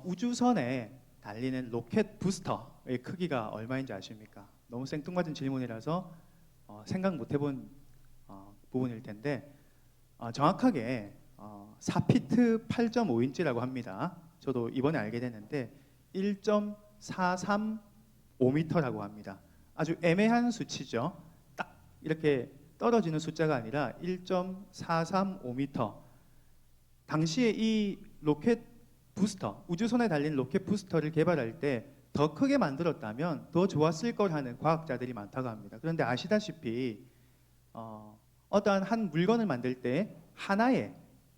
우주선에 달리는 로켓 부스터의 크기가 얼마인지 아십니까? 너무 생뚱맞은 질문이라서 생각 못 해본 부분일 텐데 정확하게 4피트 8.5인치라고 합니다. 저도 이번에 알게 됐는데 1.435m라고 합니다. 아주 애매한 수치죠. 딱 이렇게 떨어지는 숫자가 아니라 1.435m. 당시에 이 로켓 부스터, 우주선에 달린 로켓 부스터를 개발할 때 더 크게 만들었다면 더 좋았을 걸 하는 과학자들이 많다고 합니다. 그런데 아시다시피 어떠한 한 물건을 만들 때 하나의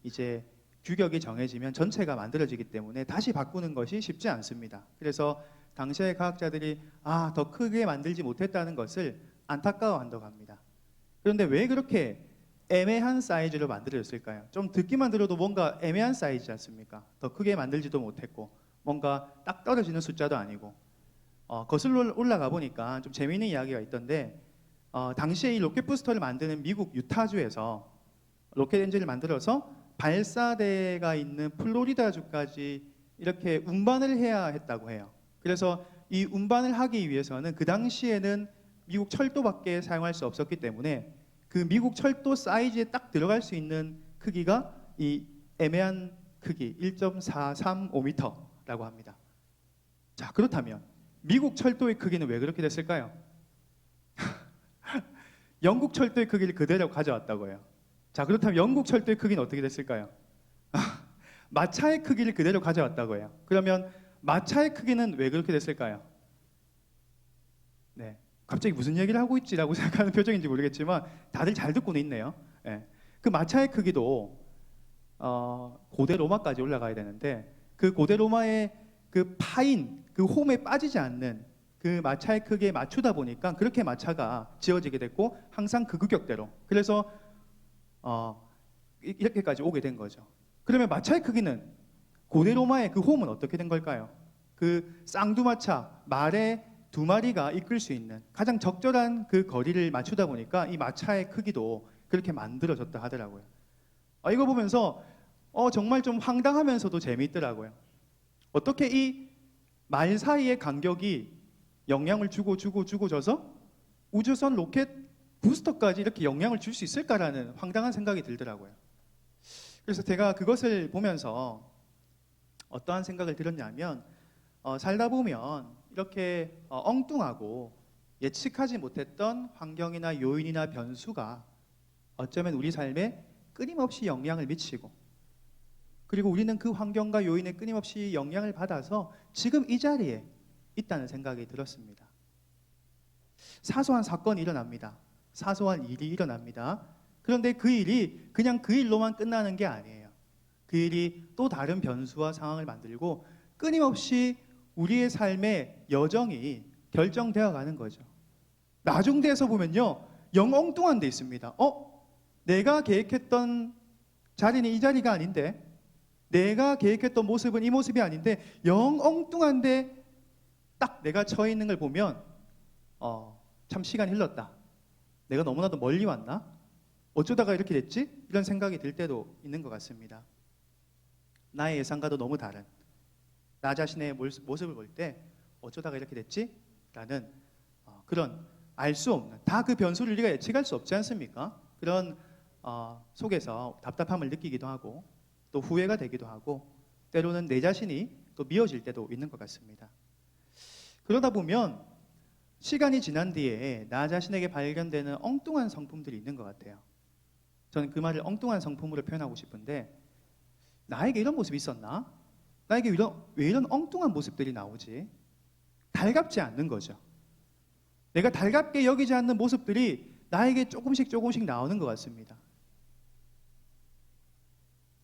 이제 규격이 정해지면 전체가 만들어지기 때문에 다시 바꾸는 것이 쉽지 않습니다. 그래서 당시의 과학자들이 더 크게 만들지 못했다는 것을 안타까워한다고 합니다. 그런데 왜 그렇게 애매한 사이즈로 만들어졌을까요? 좀 듣기만 들어도 뭔가 애매한 사이즈지 않습니까? 더 크게 만들지도 못했고 뭔가 딱 떨어지는 숫자도 아니고 거슬러 올라가 보니까 좀 재미있는 이야기가 있던데 당시에 이 로켓 부스터를 만드는 미국 유타주에서 로켓 엔진을 만들어서 발사대가 있는 플로리다주까지 이렇게 운반을 해야 했다고 해요. 그래서 이 운반을 하기 위해서는 그 당시에는 미국 철도밖에 사용할 수 없었기 때문에 그 미국 철도 사이즈에 딱 들어갈 수 있는 크기가 이 애매한 크기 1.435m라고 합니다. 자, 그렇다면 미국 철도의 크기는 왜 그렇게 됐을까요? 영국 철도의 크기를 그대로 가져왔다고 해요. 자, 그렇다면 영국 철도의 크기는 어떻게 됐을까요? 마차의 크기를 그대로 가져왔다고 해요. 그러면 마차의 크기는 왜 그렇게 됐을까요? 네, 갑자기 무슨 얘기를 하고 있지라고 생각하는 표정인지 모르겠지만 다들 잘 듣고는 있네요. 네. 그 마차의 크기도 고대 로마까지 올라가야 되는데 그 고대 로마의 그 파인, 그 홈에 빠지지 않는 그 마차의 크기에 맞추다 보니까 그렇게 마차가 지어지게 됐고 항상 그 규격대로 그래서 이렇게까지 오게 된 거죠. 그러면 마차의 크기는 고대 로마의 그 홈은 어떻게 된 걸까요? 그 쌍두마차, 말의 두 마리가 이끌 수 있는 가장 적절한 그 거리를 맞추다 보니까 이 마차의 크기도 그렇게 만들어졌다 하더라고요. 이거 보면서 정말 좀 황당하면서도 재미있더라고요. 어떻게 이 말 사이의 간격이 영향을 주고 줘서 우주선 로켓 부스터까지 이렇게 영향을 줄 수 있을까라는 황당한 생각이 들더라고요. 그래서 제가 그것을 보면서 어떠한 생각을 들었냐면 살다 보면 이렇게 엉뚱하고 예측하지 못했던 환경이나 요인이나 변수가 어쩌면 우리 삶에 끊임없이 영향을 미치고 그리고 우리는 그 환경과 요인에 끊임없이 영향을 받아서 지금 이 자리에 있다는 생각이 들었습니다. 사소한 사건이 일어납니다. 사소한 일이 일어납니다. 그런데 그 일이 그냥 그 일로만 끝나는 게 아니에요. 그 일이 또 다른 변수와 상황을 만들고 끊임없이 우리의 삶의 여정이 결정되어 가는 거죠. 나중대에서 보면요, 영 엉뚱한 데 있습니다. 내가 계획했던 자리는 이 자리가 아닌데, 내가 계획했던 모습은 이 모습이 아닌데, 영 엉뚱한데 딱 내가 처해 있는 걸 보면 참 시간이 흘렀다. 내가 너무나도 멀리 왔나? 어쩌다가 이렇게 됐지? 이런 생각이 들 때도 있는 것 같습니다. 나의 예상과도 너무 다른 나 자신의 모습을 볼 때 어쩌다가 이렇게 됐지? 라는 그런 알 수 없는 다 그 변수를 우리가 예측할 수 없지 않습니까? 그런 속에서 답답함을 느끼기도 하고 또 후회가 되기도 하고 때로는 내 자신이 또 미워질 때도 있는 것 같습니다. 그러다 보면 시간이 지난 뒤에 나 자신에게 발견되는 엉뚱한 성품들이 있는 것 같아요. 저는 그 말을 엉뚱한 성품으로 표현하고 싶은데 나에게 이런 모습이 있었나? 나에게 왜 이런 엉뚱한 모습들이 나오지? 달갑지 않는 거죠. 내가 달갑게 여기지 않는 모습들이 나에게 조금씩 나오는 것 같습니다.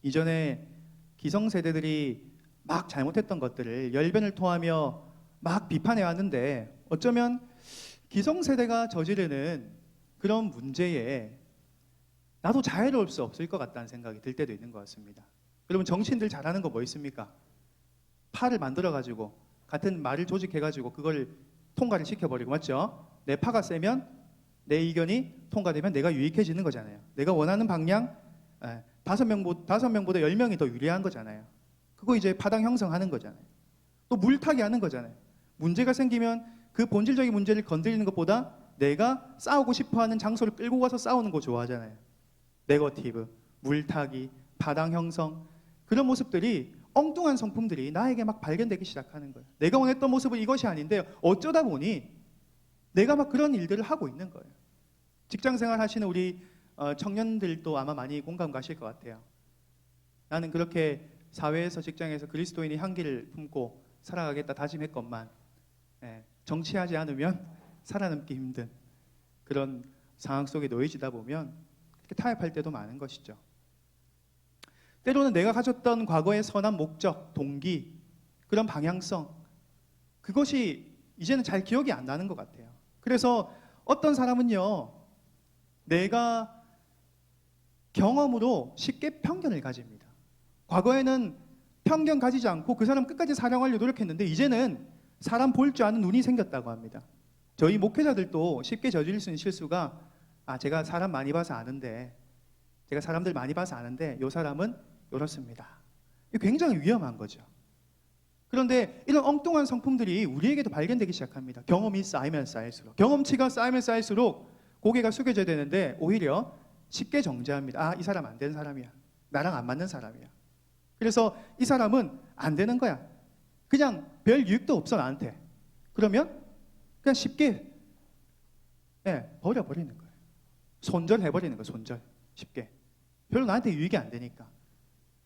이전에 기성세대들이 막 잘못했던 것들을 열변을 토하며 막 비판해 왔는데 어쩌면 기성세대가 저지르는 그런 문제에 나도 자유로울 수 없을 것 같다는 생각이 들 때도 있는 것 같습니다. 여러분, 정치인들 잘하는 거 뭐 있습니까? 파를 만들어가지고 같은 말을 조직해가지고 그걸 통과를 시켜버리고, 맞죠? 내 파가 세면 내 의견이 통과되면 내가 유익해지는 거잖아요. 내가 원하는 방향, 5명보다 10명이 더 유리한 거잖아요. 그거 이제 파당 형성하는 거잖아요. 또 물타기 하는 거잖아요. 문제가 생기면 그 본질적인 문제를 건드리는 것보다 내가 싸우고 싶어하는 장소를 끌고 가서 싸우는 거 좋아하잖아요. 네거티브, 물타기, 파당 형성, 그런 모습들이, 엉뚱한 성품들이 나에게 막 발견되기 시작하는 거예요. 내가 원했던 모습은 이것이 아닌데 어쩌다 보니 내가 막 그런 일들을 하고 있는 거예요. 직장생활 하시는 우리 청년들도 아마 많이 공감 가실 것 같아요. 나는 그렇게 사회에서, 직장에서 그리스도인의 향기를 품고 살아가겠다 다짐했건만 정치하지 않으면 살아남기 힘든 그런 상황 속에 놓여지다 보면 그렇게 타협할 때도 많은 것이죠. 때로는 내가 가졌던 과거의 선한 목적, 동기, 그런 방향성, 그것이 이제는 잘 기억이 안 나는 것 같아요. 그래서 어떤 사람은요, 내가 경험으로 쉽게 편견을 가집니다. 과거에는 편견 가지지 않고 그 사람 끝까지 사랑하려고 노력했는데 이제는 사람 볼 줄 아는 눈이 생겼다고 합니다. 저희 목회자들도 쉽게 저지를 수 있는 실수가, 제가 사람 많이 봐서 아는데, 제가 사람들 많이 봐서 아는데 이 사람은 이렇습니다. 이게 굉장히 위험한 거죠. 그런데 이런 엉뚱한 성품들이 우리에게도 발견되기 시작합니다. 경험이 쌓이면 쌓일수록, 경험치가 쌓이면 쌓일수록 고개가 숙여져야 되는데 오히려 쉽게 정죄합니다. 이 사람 안 되는 사람이야. 나랑 안 맞는 사람이야. 그래서 이 사람은 안 되는 거야. 그냥 별 유익도 없어 나한테. 그러면 그냥 쉽게 버려버리는 거예요. 손절해버리는 거예요. 손절. 쉽게. 별로 나한테 유익이 안 되니까.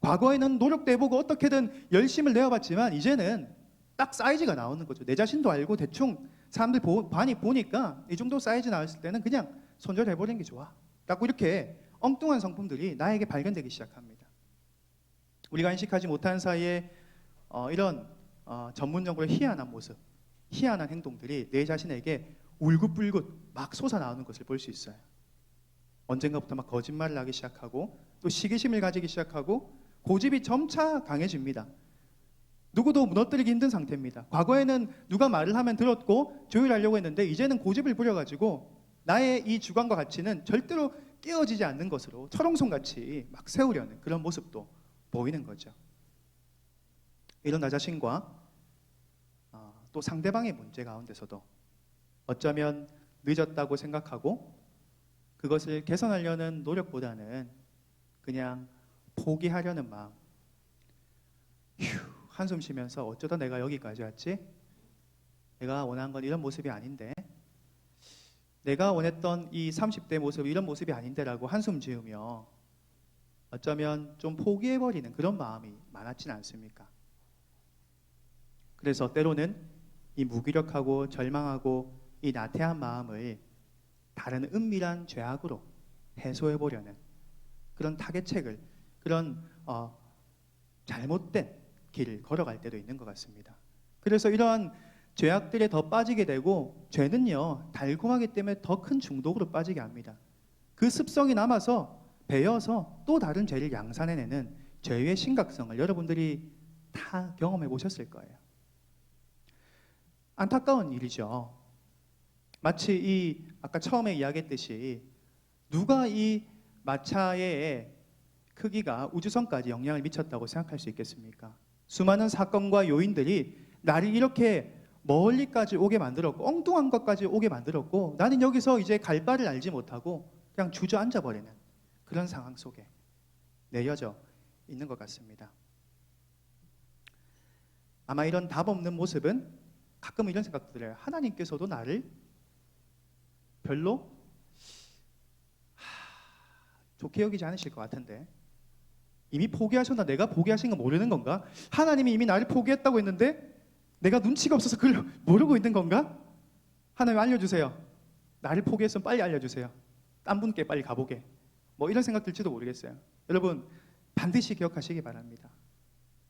과거에는 노력도 해보고 어떻게든 열심을 내어봤지만 이제는 딱 사이즈가 나오는 거죠. 내 자신도 알고 대충 사람들 많이 보니까 이 정도 사이즈 나왔을 때는 그냥 손절해버리는 게 좋아. 딱 이렇게 엉뚱한 성품들이 나에게 발견되기 시작합니다. 우리가 인식하지 못한 사이에 이런 전문적으로 희한한 모습, 희한한 행동들이 내 자신에게 울긋불긋 막 솟아나오는 것을 볼 수 있어요. 언젠가부터 막 거짓말을 하기 시작하고 또 시기심을 가지기 시작하고 고집이 점차 강해집니다. 누구도 무너뜨리기 힘든 상태입니다. 과거에는 누가 말을 하면 들었고 조율하려고 했는데 이제는 고집을 부려가지고 나의 이 주관과 가치는 절대로 깨어지지 않는 것으로 철옹성같이 막 세우려는 그런 모습도 보이는 거죠. 이런 나 자신과 또 상대방의 문제 가운데서도 어쩌면 늦었다고 생각하고 그것을 개선하려는 노력보다는 그냥 포기하려는 마음. 한숨 쉬면서 어쩌다 내가 여기까지 왔지? 내가 원한 건 이런 모습이 아닌데, 내가 원했던 이 30대 모습 이런 모습이 아닌데라고 한숨 지으며 어쩌면 좀 포기해버리는 그런 마음이 많았진 않습니까? 그래서 때로는 이 무기력하고 절망하고 이 나태한 마음을 다른 은밀한 죄악으로 해소해보려는 그런 타개책을, 그런 잘못된 길을 걸어갈 때도 있는 것 같습니다. 그래서 이러한 죄악들에 더 빠지게 되고, 죄는요 달콤하기 때문에 더 큰 중독으로 빠지게 합니다. 그 습성이 남아서 배어서 또 다른 죄를 양산해내는 죄의 심각성을 여러분들이 다 경험해 보셨을 거예요. 안타까운 일이죠. 마치 이 아까 처음에 이야기했듯이 누가 이 마차의 크기가 우주선까지 영향을 미쳤다고 생각할 수 있겠습니까? 수많은 사건과 요인들이 나를 이렇게 멀리까지 오게 만들었고 엉뚱한 것까지 오게 만들었고 나는 여기서 이제 갈 바를 알지 못하고 그냥 주저앉아 버리는 그런 상황 속에 내려져 있는 것 같습니다. 아마 이런 답 없는 모습은 가끔 이런 생각도 들어요. 하나님께서도 나를 별로 좋게 여기지 않으실 것 같은데, 이미 포기하셨나? 내가 포기하신 거 모르는 건가? 하나님이 이미 나를 포기했다고 했는데 내가 눈치가 없어서 그걸 모르고 있는 건가? 하나님 알려주세요. 나를 포기했으면 빨리 알려주세요. 딴 분께 빨리 가보게. 뭐 이런 생각 들지도 모르겠어요. 여러분 반드시 기억하시기 바랍니다.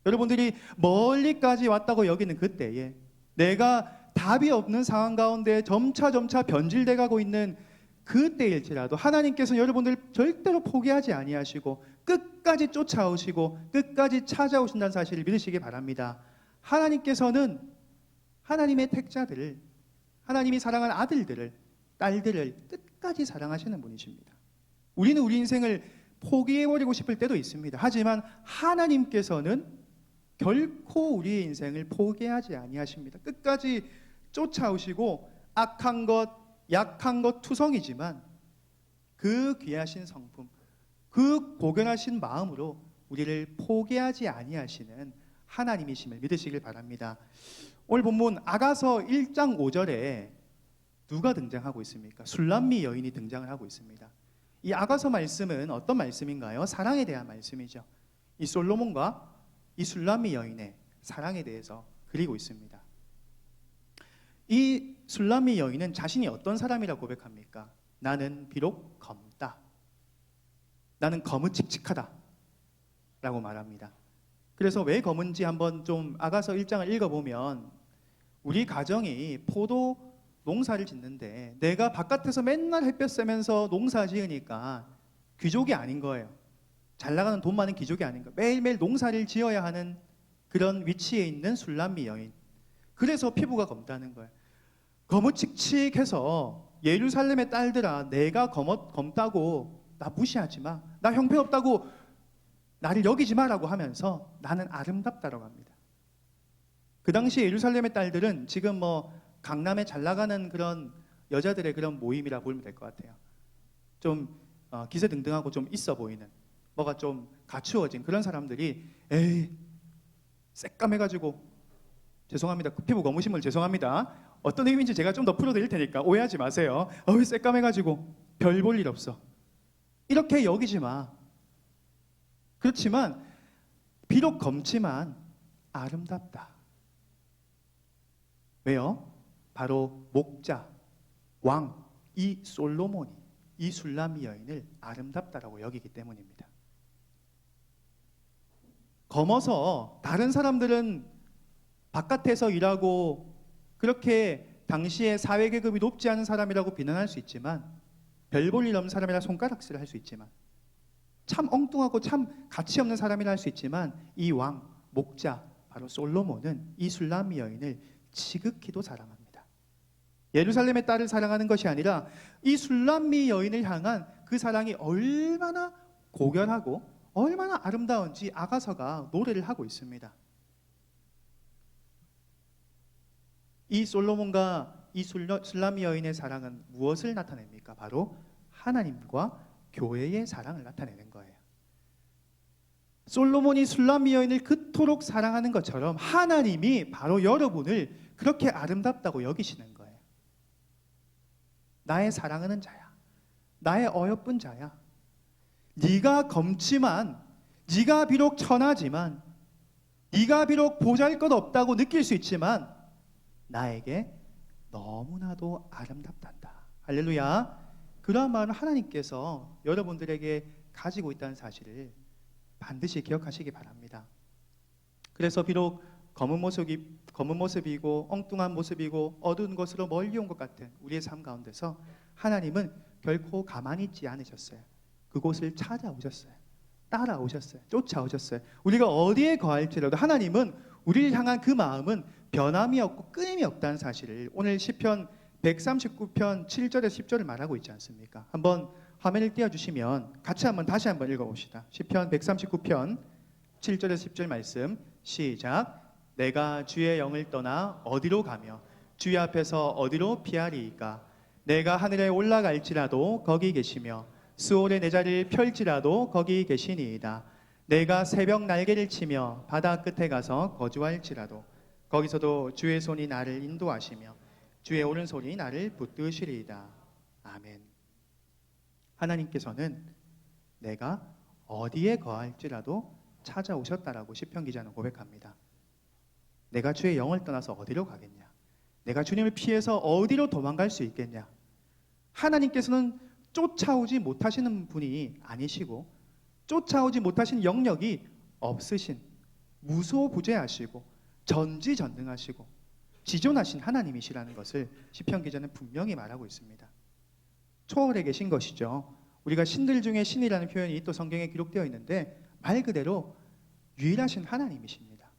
여러분들이 멀리까지 왔다고 여기는 그때에 내가 답이 없는 상황 가운데 점차 변질돼 가고 있는 그때일지라도 하나님께서 여러분들 절대로 포기하지 아니하시고 끝까지 쫓아오시고 끝까지 찾아오신다는 사실을 믿으시기 바랍니다. 하나님께서는 하나님의 택자들을, 하나님이 사랑하는 아들들을, 딸들을 끝까지 사랑하시는 분이십니다. 우리는 우리 인생을 포기해버리고 싶을 때도 있습니다. 하지만 하나님께서는 결코 우리의 인생을 포기하지 아니하십니다. 끝까지 쫓아오시고 악한 것, 약한 것 투성이지만 그 귀하신 성품, 그 고견하신 마음으로 우리를 포기하지 아니하시는 하나님이심을 믿으시길 바랍니다. 오늘 본문 아가서 1장 5절에 누가 등장하고 있습니까? 술람미 여인이 등장을 하고 있습니다. 이 아가서 말씀은 어떤 말씀인가요? 사랑에 대한 말씀이죠. 이 솔로몬과 이 술람미 여인의 사랑에 대해서 그리고 있습니다. 이 술람미 여인은 자신이 어떤 사람이라고 고백합니까? 나는 비록 검다. 나는 거무칙칙하다 라고 말합니다. 그래서 왜 검은지 한번 좀 아가서 1장을 읽어보면 우리 가정이 포도 농사를 짓는데 내가 바깥에서 맨날 햇볕 쐬면서 농사 지으니까 귀족이 아닌 거예요. 잘 나가는 돈 많은 귀족이 아닌 거예요. 매일매일 농사를 지어야 하는 그런 위치에 있는 술람미 여인. 그래서 피부가 검다는 거예요. 거무칙칙해서 예루살렘의 딸들아, 내가 검다고 나 무시하지 마. 나 형편없다고 나를 여기지 마라고 하면서 나는 아름답다라고 합니다. 그 당시 예루살렘의 딸들은 지금 뭐 강남에 잘 나가는 그런 여자들의 그런 모임이라 보면 될 것 같아요. 좀 기세등등하고 좀 있어 보이는, 뭐가 좀 갖추어진 그런 사람들이 에이 새까매가지고, 죄송합니다. 피부 검으신 분 죄송합니다. 어떤 의미인지 제가 좀 더 풀어드릴 테니까 오해하지 마세요. 새까매가지고 별 볼 일 없어, 이렇게 여기지 마. 그렇지만 비록 검지만 아름답다. 왜요? 바로 목자, 왕, 이 솔로몬이 이 술람미 여인을 아름답다라고 여기기 때문입니다. 검어서 다른 사람들은 바깥에서 일하고 그렇게 당시에 사회계급이 높지 않은 사람이라고 비난할 수 있지만, 별 볼 일 없는 사람이라 손가락질을 할 수 있지만, 참 엉뚱하고 참 가치 없는 사람이라 할 수 있지만, 이 왕, 목자, 바로 솔로몬은 이 술람미 여인을 지극히도 사랑합니다. 예루살렘의 딸을 사랑하는 것이 아니라 이 술람미 여인을 향한 그 사랑이 얼마나 고결하고 얼마나 아름다운지 아가서가 노래를 하고 있습니다. 이 솔로몬과 이 술람미 여인의 사랑은 무엇을 나타냅니까? 바로 하나님과 교회의 사랑을 나타내는 거예요. 솔로몬이 술람미 여인을 그토록 사랑하는 것처럼 하나님이 바로 여러분을 그렇게 아름답다고 여기시는 거예요. 나의 사랑하는 자야, 나의 어여쁜 자야. 네가 검지만, 네가 비록 천하지만, 네가 비록 보잘것없다고 느낄 수 있지만 나에게 너무나도 아름답단다. 할렐루야. 그러한 마음을 하나님께서 여러분들에게 가지고 있다는 사실을 반드시 기억하시기 바랍니다. 그래서 비록 검은 모습이고 엉뚱한 모습이고 어두운 것으로 멀리 온 것 같은 우리의 삶 가운데서 하나님은 결코 가만히 있지 않으셨어요. 그곳을 찾아오셨어요. 따라오셨어요. 쫓아오셨어요. 우리가 어디에 거할지라도 하나님은 우리를 향한 그 마음은 변함이 없고 끊임이 없다는 사실을 오늘 시편 139편 7절에서 10절을 말하고 있지 않습니까? 한번 화면을 띄워주시면 같이 다시 한번 읽어봅시다. 시편 139편 7절에서 10절 말씀 시작. 내가 주의 영을 떠나 어디로 가며 주의 앞에서 어디로 피하리이까? 내가 하늘에 올라갈지라도 거기 계시며 수월에 내 자리를 펼지라도 거기 계시니이다. 내가 새벽 날개를 치며 바다 끝에 가서 거주할지라도 거기서도 주의 손이 나를 인도하시며 주의 오른손이 나를 붙드시리이다. 아멘. 하나님께서는 내가 어디에 거할지라도 찾아오셨다라고 시편 기자는 고백합니다. 내가 주의 영을 떠나서 어디로 가겠냐? 내가 주님을 피해서 어디로 도망갈 수 있겠냐? 하나님께서는 쫓아오지 못하시는 분이 아니시고 쫓아오지 못하신 영역이 없으신, 무소부재하시고 전지전능하시고 지존하신 하나님이시라는 것을 시편 기자는 분명히 말하고 있습니다. 초월에 계신 것이죠. 우리가 신들 중에 신이라는 표현이 또 성경에 기록되어 있는데 말 그대로 유일하신 하나님이십니다.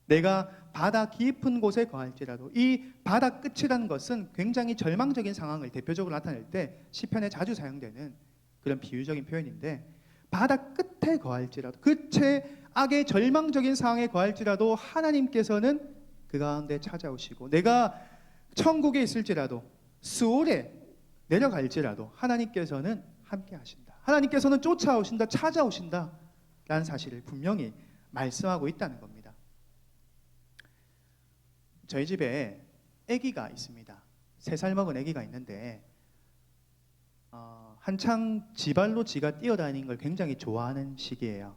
내가 바다 깊은 곳에 거할지라도, 이 바다 끝이라는 것은 굉장히 절망적인 상황을 대표적으로 나타낼 때 시편에 자주 사용되는 그런 비유적인 표현인데, 바다 끝에 거할지라도, 끝에 악의 절망적인 상황에 거할지라도 하나님께서는 그 가운데 찾아오시고, 내가 천국에 있을지라도 스올에 내려갈지라도 하나님께서는 함께 하신다. 하나님께서는 쫓아오신다, 찾아오신다 라는 사실을 분명히 말씀하고 있다는 겁니다. 저희 집에 아기가 있습니다. 3살 먹은 아기가 있는데 한창 지발로 지가 뛰어다니는 걸 굉장히 좋아하는 시기예요.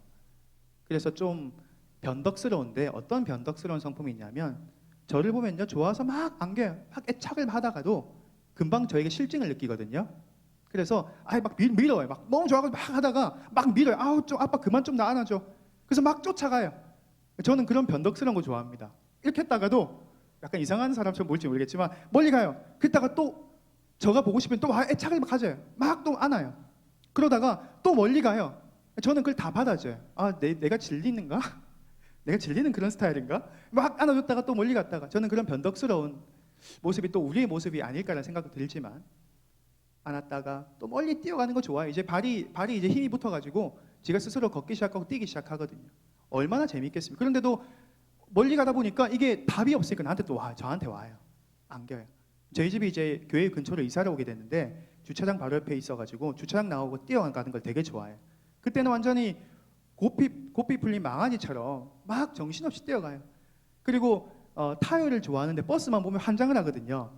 그래서 좀 변덕스러운데, 어떤 변덕스러운 성품이 있냐면 저를 보면요, 좋아서 막 안겨요. 막 애착을 하다가도 금방 저에게 실증을 느끼거든요. 그래서 막 밀어요. 막 너무 좋아가지고 막 하다가 막 밀어요. 아우, 좀 아빠 그만 좀 나 안아줘. 그래서 막 쫓아가요. 저는 그런 변덕스러운 거 좋아합니다. 이렇게 했다가도 약간 이상한 사람처럼 보일지 모르겠지만 멀리 가요. 그랬다가 또 저가 보고 싶으면 또 애착을 막 가져요. 막 또 안아요. 그러다가 또 멀리 가요. 저는 그걸 다 받아줘요. 내가 질리는가? 내가 질리는 그런 스타일인가? 막 안아줬다가 또 멀리 갔다가, 저는 그런 변덕스러운 모습이 또 우리의 모습이 아닐까라는 생각도 들지만, 안았다가 또 멀리 뛰어가는 거 좋아요. 이제 발이 이제 힘이 붙어가지고 지가 스스로 걷기 시작하고 뛰기 시작하거든요. 얼마나 재밌겠습니까? 그런데도 멀리 가다 보니까 이게 답이 없으니까 나한테 또 저한테 와요. 안겨요. 저희 집이 이제 교회 근처로 이사를 오게 됐는데 주차장 바로 옆에 있어가지고 주차장 나오고 뛰어가는 걸 되게 좋아해요. 그때는 완전히 고삐 풀린 망아지처럼 막 정신없이 뛰어가요. 그리고 타요를 좋아하는데 버스만 보면 환장을 하거든요.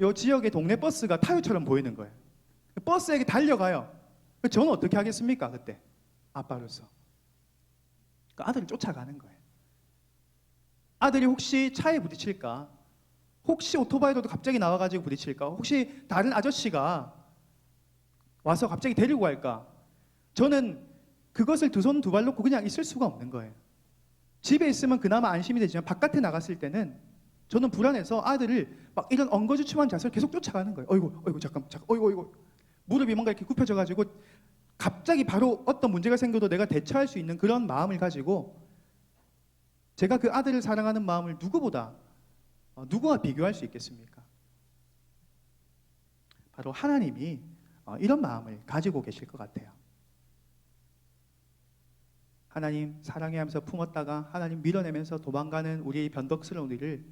요 지역의 동네 버스가 타요처럼 보이는 거예요. 버스에게 달려가요. 저는 어떻게 하겠습니까? 그때 아빠로서 아들을 쫓아가는 거예요. 아들이 혹시 차에 부딪힐까? 혹시 오토바이도 갑자기 나와가지고 부딪힐까? 혹시 다른 아저씨가 와서 갑자기 데리고 갈까? 저는 그것을 두 손 두 발 놓고 그냥 있을 수가 없는 거예요. 집에 있으면 그나마 안심이 되지만 바깥에 나갔을 때는 저는 불안해서 아들을 막 이런 엉거주춤한 자세로 계속 쫓아가는 거예요. 어이구 잠깐 어이구 무릎이 뭔가 이렇게 굽혀져가지고 갑자기 바로 어떤 문제가 생겨도 내가 대처할 수 있는 그런 마음을 가지고, 제가 그 아들을 사랑하는 마음을 누구와 비교할 수 있겠습니까? 바로 하나님이 이런 마음을 가지고 계실 것 같아요. 하나님 사랑해 하면서 품었다가 하나님 밀어내면서 도망가는 우리의 변덕스러운 우리를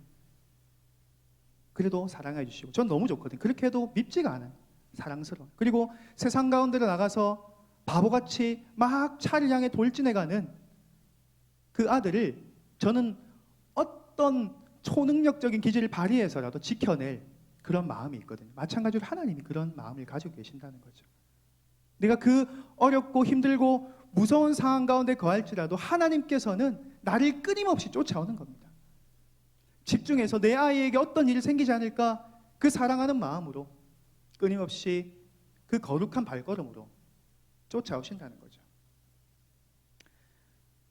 그래도 사랑해 주시고, 전 너무 좋거든요. 그렇게 해도 밉지가 않아요. 사랑스러워. 그리고 세상 가운데로 나가서 바보같이 막 차를 향해 돌진해가는 그 아들을 저는 어떤 초능력적인 기질을 발휘해서라도 지켜낼 그런 마음이 있거든요. 마찬가지로 하나님이 그런 마음을 가지고 계신다는 거죠. 내가 그 어렵고 힘들고 무서운 상황 가운데 거할지라도 하나님께서는 나를 끊임없이 쫓아오는 겁니다. 집중해서 내 아이에게 어떤 일이 생기지 않을까, 그 사랑하는 마음으로 끊임없이 그 거룩한 발걸음으로 쫓아오신다는 거죠.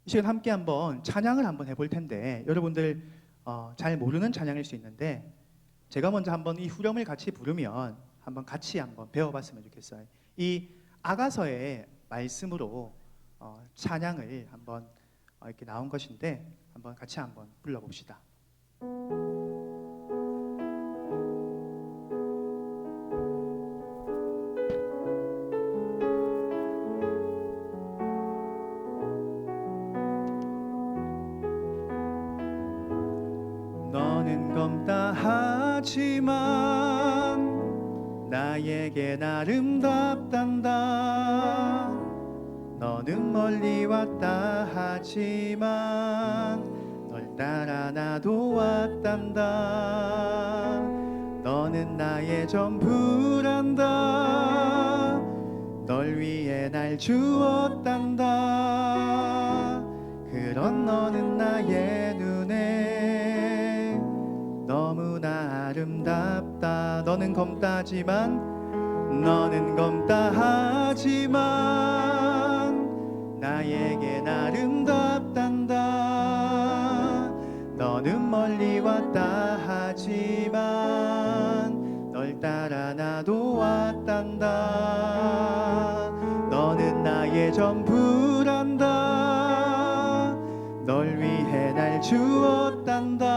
이 시간 함께 한번 찬양을 한번 해볼 텐데, 여러분들 잘 모르는 찬양일 수 있는데 제가 먼저 한번 이 후렴을 같이 부르면 한번 같이 한번 배워봤으면 좋겠어요. 이 아가서의 말씀으로 찬양을 한번 이렇게 나온 것인데 한번 같이 한번 불러봅시다. 너는 검다 하지만 나에겐 아름답단다. 너는 멀리 왔다 하지만 널 따라 나도 왔단다. 너는 나의 전부란다. 널 위해 날 주었단다. 그런 너는 나의 눈에 너무나 아름답다. 너는 검다 하지만 나에겐 아름답단다. 너는 멀리 왔다 하지만 널 따라 나도 왔단다. 너는 나의 전부란다. 널 위해 날 주었단다.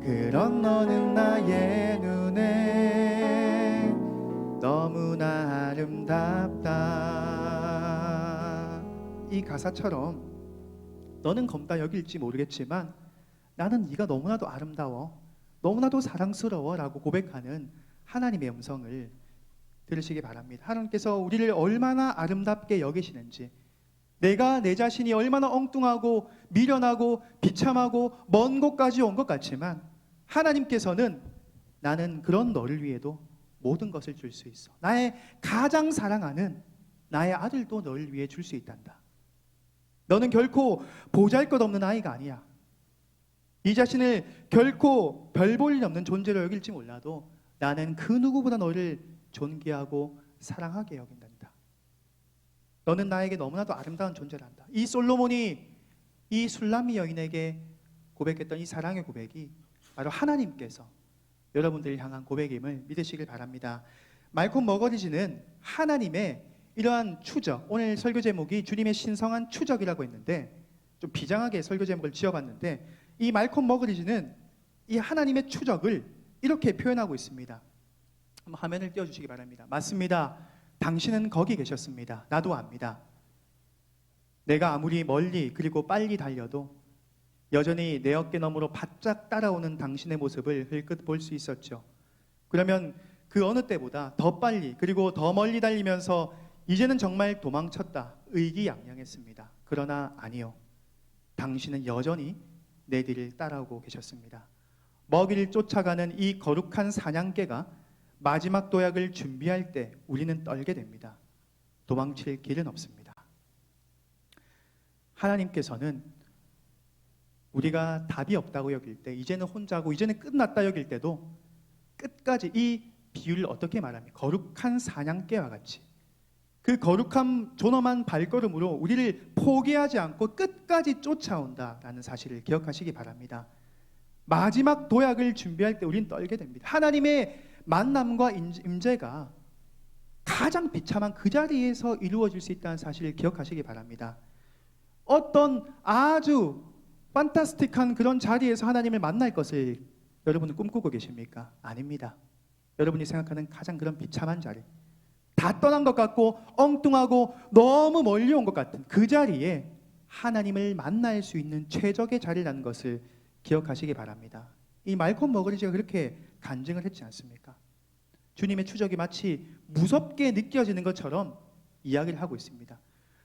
그런 너는 나의 눈에 너무나 아름답다. 이 가사처럼 너는 검다 여길지 모르겠지만 나는 네가 너무나도 아름다워, 너무나도 사랑스러워 라고 고백하는 하나님의 음성을 들으시기 바랍니다. 하나님께서 우리를 얼마나 아름답게 여기시는지, 내가 내 자신이 얼마나 엉뚱하고 미련하고 비참하고 먼 곳까지 온 것 같지만 하나님께서는 나는 그런 너를 위해도 모든 것을 줄 수 있어. 나의 가장 사랑하는 나의 아들도 너를 위해 줄 수 있단다. 너는 결코 보잘것없는 아이가 아니야. 이 자신을 결코 별 볼 일 없는 존재로 여길지 몰라도 나는 그 누구보다 너를 존귀하고 사랑하게 여긴단다. 너는 나에게 너무나도 아름다운 존재란다. 이 솔로몬이 이 술람미 여인에게 고백했던 이 사랑의 고백이 바로 하나님께서 여러분들을 향한 고백임을 믿으시길 바랍니다. 말콤 머거리지는 하나님의 이러한 추적, 오늘 설교 제목이 주님의 신성한 추적이라고 했는데 좀 비장하게 설교 제목을 지어봤는데, 이 말콤 머거리지는 이 하나님의 추적을 이렇게 표현하고 있습니다. 한번 화면을 띄워주시기 바랍니다. 맞습니다. 당신은 거기 계셨습니다. 나도 압니다. 내가 아무리 멀리 그리고 빨리 달려도 여전히 내 어깨 너머로 바짝 따라오는 당신의 모습을 흘끗 볼 수 있었죠. 그러면 그 어느 때보다 더 빨리 그리고 더 멀리 달리면서 이제는 정말 도망쳤다 의기양양했습니다. 그러나 아니요, 당신은 여전히 내 뒤를 따라오고 계셨습니다. 먹이를 쫓아가는 이 거룩한 사냥개가 마지막 도약을 준비할 때 우리는 떨게 됩니다. 도망칠 길은 없습니다. 하나님께서는 우리가 답이 없다고 여길 때, 이제는 혼자고 이제는 끝났다 여길 때도 끝까지, 이 비유를 어떻게 말합니까? 거룩한 사냥개와 같이 그 거룩한 존엄한 발걸음으로 우리를 포기하지 않고 끝까지 쫓아온다라는 사실을 기억하시기 바랍니다. 마지막 도약을 준비할 때 우리는 떨게 됩니다. 하나님의 만남과 임재가 가장 비참한 그 자리에서 이루어질 수 있다는 사실을 기억하시기 바랍니다. 어떤 아주 판타스틱한 그런 자리에서 하나님을 만날 것을 여러분은 꿈꾸고 계십니까? 아닙니다. 여러분이 생각하는 가장 그런 비참한 자리, 다 떠난 것 같고 엉뚱하고 너무 멀리 온 것 같은 그 자리에 하나님을 만날 수 있는 최적의 자리라는 것을 기억하시기 바랍니다. 이 말콤 머거리지가 그렇게 간증을 했지 않습니까? 주님의 추적이 마치 무섭게 느껴지는 것처럼 이야기를 하고 있습니다.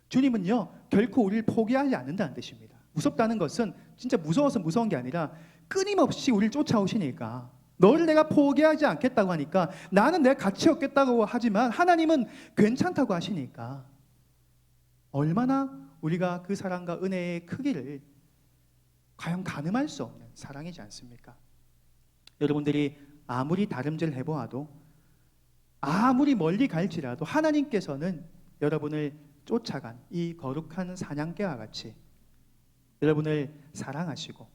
주님은요, 결코 우리를 포기하지 않는다는 뜻입니다. 무섭다는 것은 진짜 무서워서 무서운 게 아니라 끊임없이 우리를 쫓아오시니까, 너를 내가 포기하지 않겠다고 하니까, 나는 내가 가치 없겠다고 하지만 하나님은 괜찮다고 하시니까, 얼마나 우리가 그 사랑과 은혜의 크기를 과연 가늠할 수 없는 사랑이지 않습니까? 여러분들이 아무리 다름질 해보아도, 아무리 멀리 갈지라도 하나님께서는 여러분을 쫓아간 이 거룩한 사냥개와 같이 여러분을 사랑하시고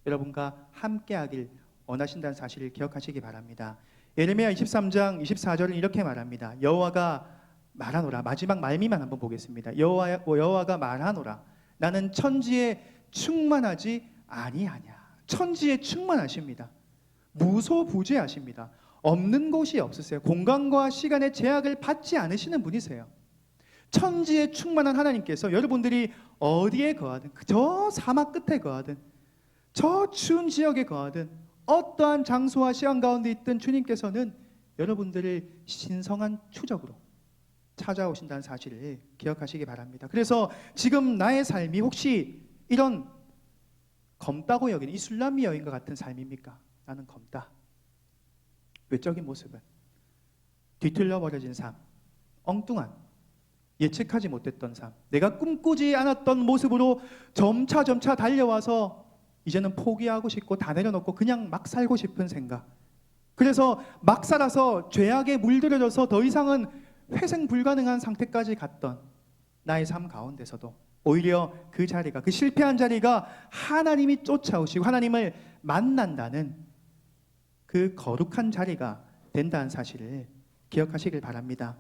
여러분과 함께하길 원하신다는 사실을 기억하시기 바랍니다. 예레미야 23장 24절은 이렇게 말합니다. 여호와가 말하노라. 마지막 말미만 한번 보겠습니다. 여호와가 말하노라. 나는 천지에 충만하지 아니하냐. 천지에 충만하십니다. 무소부재하십니다. 없는 곳이 없으세요. 공간과 시간의 제약을 받지 않으시는 분이세요. 천지에 충만한 하나님께서 여러분들이 어디에 거하든, 저 사막 끝에 거하든, 저 추운 지역에 거하든, 어떠한 장소와 시간 가운데 있든 주님께서는 여러분들을 신성한 추적으로 찾아오신다는 사실을 기억하시기 바랍니다. 그래서 지금 나의 삶이 혹시 이런 검다고 여기는 이 술람미 여인과 같은 삶입니까? 나는 검다. 외적인 모습은 뒤틀려 버려진 삶, 엉뚱한, 예측하지 못했던 삶, 내가 꿈꾸지 않았던 모습으로 점차 달려와서 이제는 포기하고 싶고 다 내려놓고 그냥 막 살고 싶은 생각, 그래서 막 살아서 죄악에 물들여져서 더 이상은 회생 불가능한 상태까지 갔던 나의 삶 가운데서도 오히려 그 자리가, 그 실패한 자리가 하나님이 쫓아오시고 하나님을 만난다는 그 거룩한 자리가 된다는 사실을 기억하시길 바랍니다.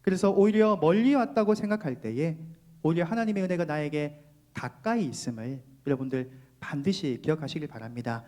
그래서 오히려 멀리 왔다고 생각할 때에 오히려 하나님의 은혜가 나에게 가까이 있음을 여러분들 반드시 기억하시길 바랍니다.